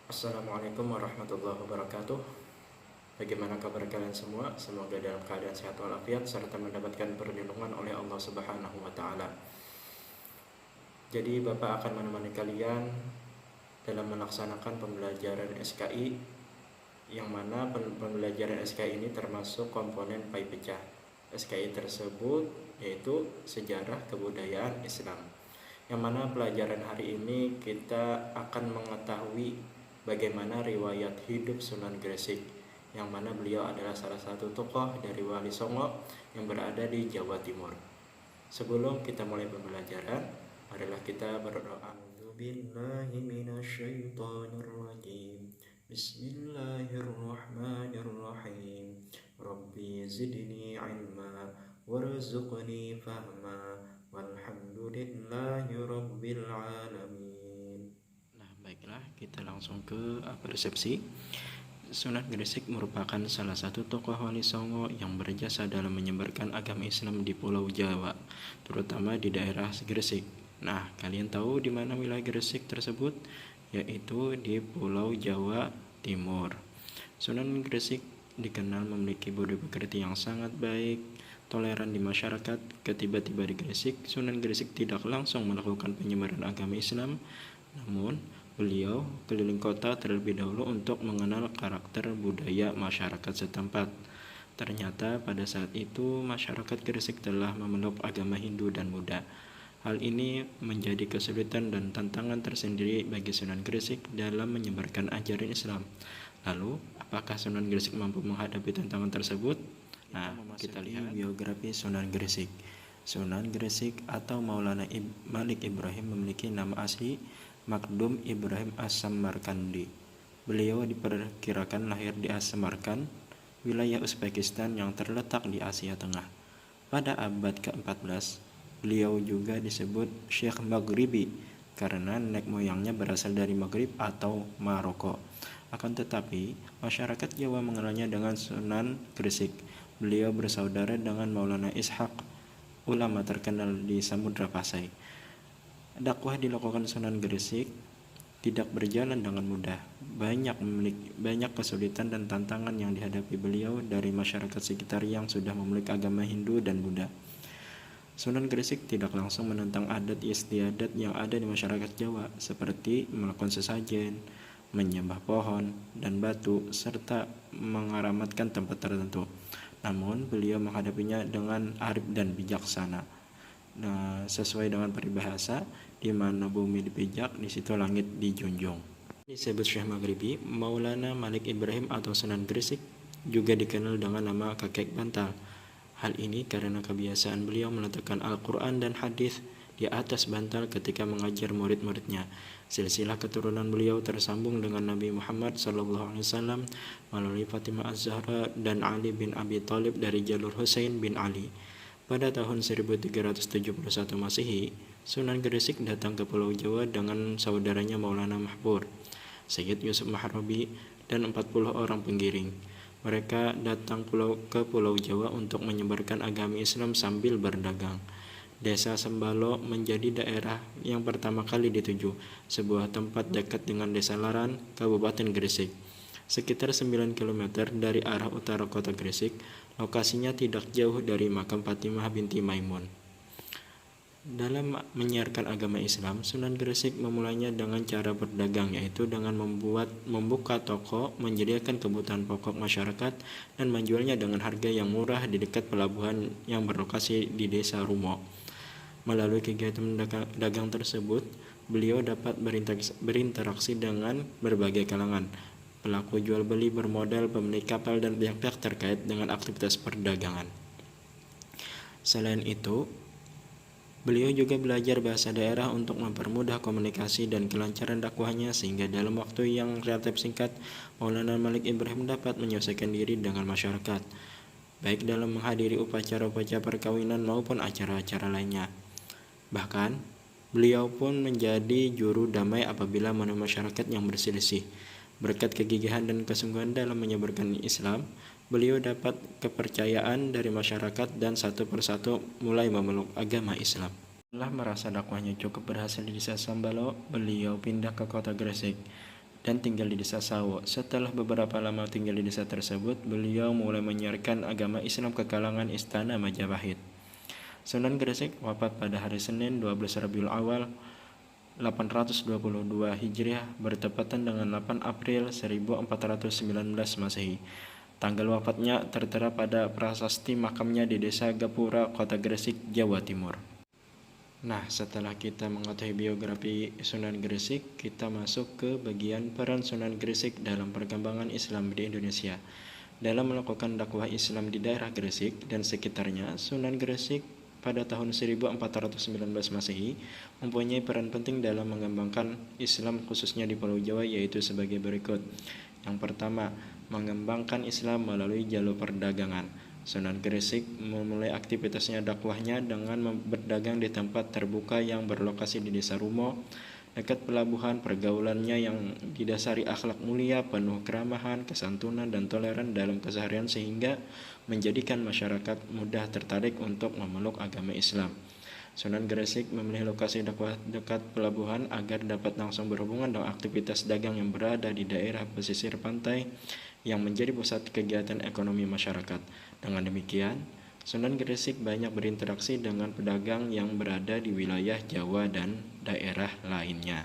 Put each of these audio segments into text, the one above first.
Assalamualaikum warahmatullahi wabarakatuh. Bagaimana kabar kalian semua? Semoga dalam keadaan sehat walafiat serta mendapatkan perlindungan oleh Allah Subhanahu wa taala. Jadi Bapak akan menemani kalian dalam melaksanakan pembelajaran SKI, yang mana pembelajaran SKI ini termasuk komponen pai pecah. SKI tersebut yaitu Sejarah Kebudayaan Islam, yang mana pelajaran hari ini kita akan mengetahui bagaimana riwayat hidup Sunan Gresik, yang mana beliau adalah salah satu tokoh dari Wali Songo yang berada di Jawa Timur. Sebelum kita mulai pembelajaran, marilah kita berdoa. Bismillahirrahmanirrahim. Rabbi zidni ilma warzuqni fahma walhamdulillahi rabbil alamin. Nah, baiklah, kita langsung ke persepsi. Sunan Gresik merupakan salah satu tokoh Wali Songo yang berjasa dalam menyebarkan agama Islam di Pulau Jawa, terutama di daerah Gresik. Nah, kalian tahu di mana wilayah Gresik tersebut? Yaitu di Pulau Jawa Timur. Sunan Gresik dikenal memiliki budi pekerti yang sangat baik, toleran di masyarakat. Tiba-tiba di Gresik, Sunan Gresik tidak langsung melakukan penyebaran agama Islam, namun beliau keliling kota terlebih dahulu untuk mengenal karakter budaya masyarakat setempat. Ternyata pada saat itu masyarakat Gresik telah memeluk agama Hindu dan Buddha. Hal ini menjadi kesulitan dan tantangan tersendiri bagi Sunan Gresik dalam menyebarkan ajaran Islam. Lalu, apakah Sunan Gresik mampu menghadapi tantangan tersebut? Nah, kita lihat biografi Sunan Gresik. Sunan Gresik atau Maulana Malik Ibrahim memiliki nama asli Makdum Ibrahim As-Samarkandi. Beliau diperkirakan lahir di As-Samarkand, wilayah Uzbekistan yang terletak di Asia Tengah. Pada abad ke-14, beliau juga disebut Syekh Maghribi karena nenek moyangnya berasal dari Maghrib atau Maroko. Akan tetapi, masyarakat Jawa mengenalnya dengan Sunan Gresik. Beliau bersaudara dengan Maulana Ishaq, ulama terkenal di Samudra Pasai. Dakwah dilakukan Sunan Gresik tidak berjalan dengan mudah. Banyak kesulitan dan tantangan yang dihadapi beliau dari masyarakat sekitar yang sudah memiliki agama Hindu dan Buddha. Sunan Gresik tidak langsung menentang adat istiadat yang ada di masyarakat Jawa, seperti melakukan sesajen, menyembah pohon dan batu, serta mengaramatkan tempat tertentu. Namun, beliau menghadapinya dengan arif dan bijaksana. Nah, sesuai dengan peribahasa, di mana bumi dipijak, di situ langit dijunjung. Disebut Syekh Maghribi, Maulana Malik Ibrahim atau Sunan Gresik juga dikenal dengan nama kakek bantal. Hal ini karena kebiasaan beliau meletakkan Al-Quran dan hadis di atas bantal ketika mengajar murid-muridnya. Silsilah keturunan beliau tersambung dengan Nabi Muhammad SAW melalui Fatimah Az-Zahra dan Ali bin Abi Thalib dari jalur Husain bin Ali. Pada tahun 1371 Masehi, Sunan Gresik datang ke Pulau Jawa dengan saudaranya Maulana Mahpur, Sayyid Yusuf Mahrabi, dan 40 orang penggiring. Mereka datang ke Pulau Jawa untuk menyebarkan agama Islam sambil berdagang. Desa Sembalo menjadi daerah yang pertama kali dituju, sebuah tempat dekat dengan Desa Laran, Kabupaten Gresik. Sekitar 9 km dari arah utara kota Gresik, lokasinya tidak jauh dari makam Fatimah binti Maimun. Dalam menyiarkan agama Islam, Sunan Gresik memulainya dengan cara berdagang, yaitu dengan membuka toko, menyediakan kebutuhan pokok masyarakat, dan menjualnya dengan harga yang murah di dekat pelabuhan yang berlokasi di Desa Rumo. Melalui kegiatan dagang tersebut, beliau dapat berinteraksi dengan berbagai kalangan, pelaku jual beli bermodal, pemilik kapal, dan pihak-pihak terkait dengan aktivitas perdagangan. Selain itu, beliau juga belajar bahasa daerah untuk mempermudah komunikasi dan kelancaran dakwahnya, sehingga dalam waktu yang relatif singkat, Maulana Malik Ibrahim dapat menyelesaikan diri dengan masyarakat, baik dalam menghadiri upacara-upacara perkawinan maupun acara-acara lainnya. Bahkan, beliau pun menjadi juru damai apabila masyarakat yang berselisih. Berkat kegigihan dan kesungguhan dalam menyebarkan Islam, beliau dapat kepercayaan dari masyarakat dan satu persatu mulai memeluk agama Islam. Setelah merasa dakwahnya cukup berhasil di Desa Sambalo, beliau pindah ke kota Gresik dan tinggal di desa Sawo. Setelah beberapa lama tinggal di desa tersebut, beliau mulai menyiarkan agama Islam ke kalangan istana Majapahit. Sunan Gresik wafat pada hari Senin 12 Rabiul Awal 822 Hijriah bertepatan dengan 8 April 1419 Masehi. Tanggal wafatnya tertera pada prasasti makamnya di Desa Gapura, Kota Gresik, Jawa Timur. Nah, setelah kita mengetahui biografi Sunan Gresik, kita masuk ke bagian peran Sunan Gresik dalam perkembangan Islam di Indonesia. Dalam melakukan dakwah Islam di daerah Gresik dan sekitarnya, Sunan Gresik pada tahun 1419 Masehi mempunyai peran penting dalam mengembangkan Islam khususnya di Pulau Jawa, yaitu sebagai berikut. Yang pertama, mengembangkan Islam melalui jalur perdagangan. Sunan Gresik memulai aktivitasnya dakwahnya dengan berdagang di tempat terbuka yang berlokasi di Desa Rumo, dekat pelabuhan. Pergaulannya yang didasari akhlak mulia, penuh keramahan, kesantunan, dan toleran dalam keseharian sehingga menjadikan masyarakat mudah tertarik untuk memeluk agama Islam. Sunan Gresik memilih lokasi dakwah dekat pelabuhan agar dapat langsung berhubungan dengan aktivitas dagang yang berada di daerah pesisir pantai yang menjadi pusat kegiatan ekonomi masyarakat. Dengan demikian, Sunan Gresik banyak berinteraksi dengan pedagang yang berada di wilayah Jawa dan daerah lainnya.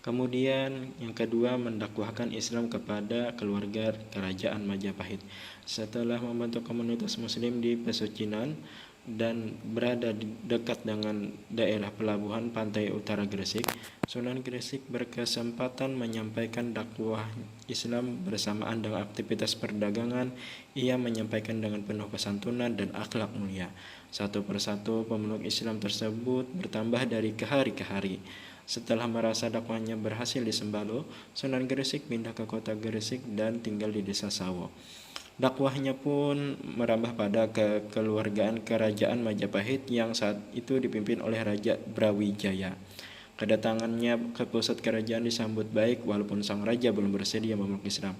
Kemudian yang kedua, mendakwahkan Islam kepada keluarga kerajaan Majapahit. Setelah membentuk komunitas muslim di Pesucinan dan berada dekat dengan daerah pelabuhan pantai utara Gresik, Sunan Gresik berkesempatan menyampaikan dakwah Islam bersamaan dengan aktivitas perdagangan. Ia menyampaikan dengan penuh kesantunan dan akhlak mulia. Satu persatu pemeluk Islam tersebut bertambah dari hari ke hari. Setelah merasa dakwahnya berhasil di Sembalo, Sunan Gresik pindah ke kota Gresik dan tinggal di Desa Sawo. Dakwahnya pun merambah pada kekeluargaan kerajaan Majapahit yang saat itu dipimpin oleh Raja Brawijaya. Kedatangannya ke pusat kerajaan disambut baik walaupun sang raja belum bersedia memeluk Islam.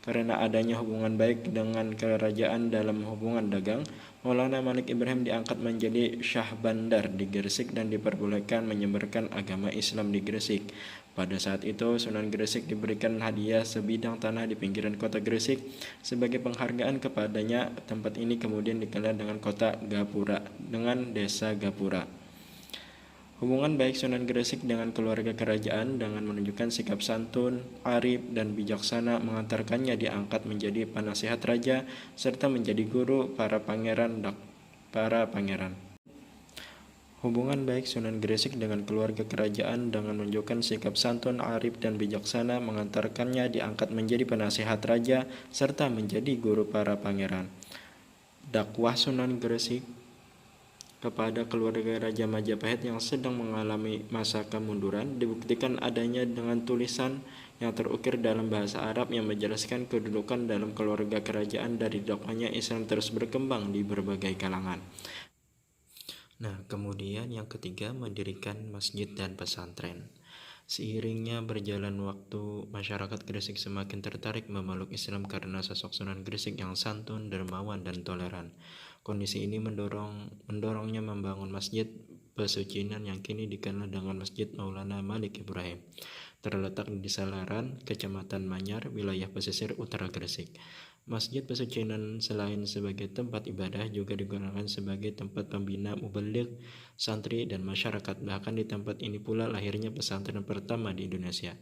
Karena adanya hubungan baik dengan kerajaan dalam hubungan dagang, Maulana Malik Ibrahim diangkat menjadi Syah Bandar di Gresik dan diperbolehkan menyebarkan agama Islam di Gresik. Pada saat itu, Sunan Gresik diberikan hadiah sebidang tanah di pinggiran kota Gresik. Sebagai penghargaan kepadanya, tempat ini kemudian dikenal dengan kota Gapura, dengan Desa Gapura. Hubungan baik Sunan Gresik dengan keluarga kerajaan dengan menunjukkan sikap santun, arif, dan bijaksana mengantarkannya diangkat menjadi penasihat raja serta menjadi guru para pangeran. Hubungan baik Sunan Gresik dengan keluarga kerajaan dengan menunjukkan sikap santun, arif, dan bijaksana mengantarkannya diangkat menjadi penasihat raja serta menjadi guru para pangeran. Dakwah Sunan Gresik kepada keluarga Raja Majapahit yang sedang mengalami masa kemunduran dibuktikan adanya dengan tulisan yang terukir dalam bahasa Arab yang menjelaskan kedudukan dalam keluarga kerajaan. Dari dakwahnya Islam terus berkembang di berbagai kalangan. Nah, kemudian yang ketiga, mendirikan masjid dan pesantren. Seiringnya berjalan waktu, masyarakat Gresik semakin tertarik memeluk Islam karena sosok Sunan Gresik yang santun, dermawan, dan toleran. Kondisi ini mendorongnya membangun Masjid Pesucinan yang kini dikenal dengan Masjid Maulana Malik Ibrahim. Terletak di Salaran, Kecamatan Manyar, wilayah pesisir utara Gresik. Masjid Pesucinan selain sebagai tempat ibadah juga digunakan sebagai tempat pembina mubaligh, santri, dan masyarakat. Bahkan di tempat ini pula lahirnya pesantren pertama di Indonesia.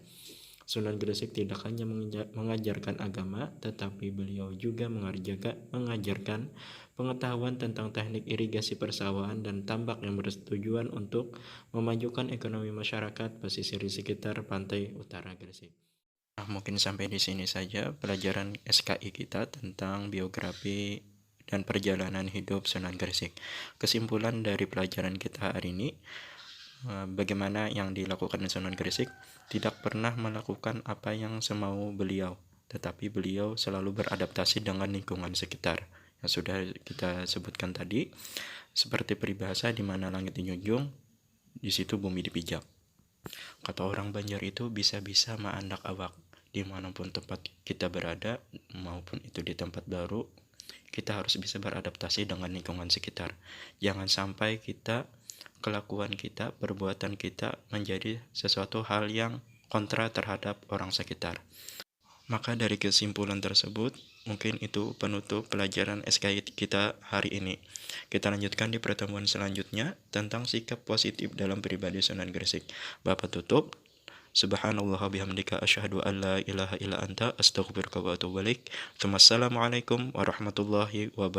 Sunan Gresik tidak hanya mengajarkan agama, tetapi beliau juga mengajarkan pengetahuan tentang teknik irigasi persawahan dan tambak yang bertujuan untuk memajukan ekonomi masyarakat pesisir di sekitar pantai utara Gresik. Nah, mungkin sampai di sini saja pelajaran SKI kita tentang biografi dan perjalanan hidup Sunan Gresik. Kesimpulan dari pelajaran kita hari ini, bagaimana yang dilakukan Sunan Gresik, tidak pernah melakukan apa yang semau beliau, tetapi beliau selalu beradaptasi dengan lingkungan sekitar. Yang sudah kita sebutkan tadi, seperti peribahasa di mana langit dijunjung, di situ bumi dipijak. Kata orang Banjar itu bisa-bisa maandak awak. Dimanapun tempat kita berada, maupun itu di tempat baru, kita harus bisa beradaptasi dengan lingkungan sekitar. Jangan sampai kelakuan kita, perbuatan kita menjadi sesuatu hal yang kontra terhadap orang sekitar. Maka dari kesimpulan tersebut, mungkin itu penutup pelajaran SKI kita hari ini. Kita lanjutkan di pertemuan selanjutnya tentang sikap positif dalam pribadi Sunan Gresik. Bapak tutup. Subhanallah bihamdika asyhadu an la ilaha illa anta astaghfiruka wa atubu ilaik. Wassalamualaikum warahmatullahi wabarakatuh.